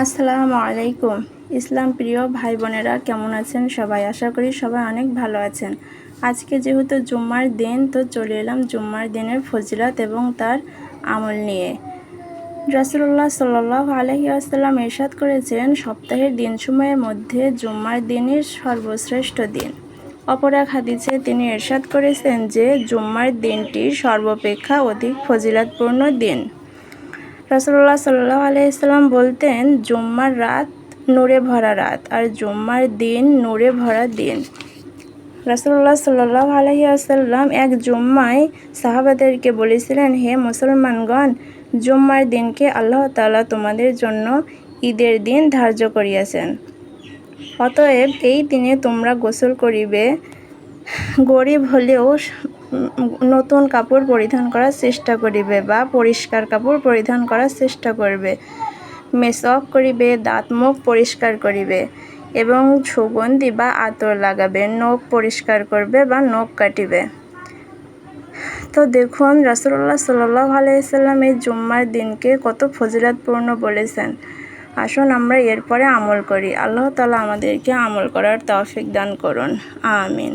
আসসালামু আলাইকুম। ইসলাম প্রিয় ভাই বোনেরা কেমন আছেন সবাই? আশা করি সবাই অনেক ভালো আছেন। আজকে যেহেতু জুম্মার দিন, তো চলে এলাম জুম্মার দিনের ফজিলত এবং তার আমল নিয়ে। রাসূলুল্লাহ সাল্লাল্লাহু আলাইহি ওয়াসাল্লাম ইরশাদ করেছেন, সপ্তাহের দিনসমূহের মধ্যে জুম্মার দিনই সর্বশ্রেষ্ঠ দিন। অপর এক হাদিসে তিনি ইরশাদ করেছেন যে জুম্মার দিনটি সর্বাপেক্ষা অধিক ফজিলতপূর্ণ দিন। রাসূলুল্লাহ সাল্লাল্লাহু আলাইহি ওয়াসাল্লাম বলতেন, জুম্মার রাত নূরে ভরা রাত আর জুম্মার দিন নূরে ভরা দিন। রাসূলুল্লাহ সাল্লাল্লাহু আলাইহি ওয়াসাল্লাম এক জুম্মায় সাহাবাদেরকে বলেছিলেন, হে মুসলমানগণ, জুম্মার দিনকে আল্লাহ তাআলা তোমাদের জন্য ঈদের দিন ধার্য করিয়াছেন। অতএব এই দিনে তোমরা গোসল করিবে, গরিব হলেও নতুন কাপড় পরিধান করার চেষ্টা করিবে বা পরিষ্কার কাপড় পরিধান করার চেষ্টা করবে, মেসওয়াক করিবে, দাঁত মুখ পরিষ্কার করিবে এবং সুগন্ধি বা আতর লাগাবে, নখ পরিষ্কার করবে বা নখ কাটিবে। তো দেখুন, রাসূলুল্লাহ সাল্লাল্লাহু আলাইহি ওয়াসাল্লাম এই জুম্মার দিনকে কত ফজিলতপূর্ণ বলেছেন। আসুন আমরা এরপরে আমল করি। আল্লাহ তাআলা আমাদেরকে আমল করার তৌফিক দান করুন। আমিন।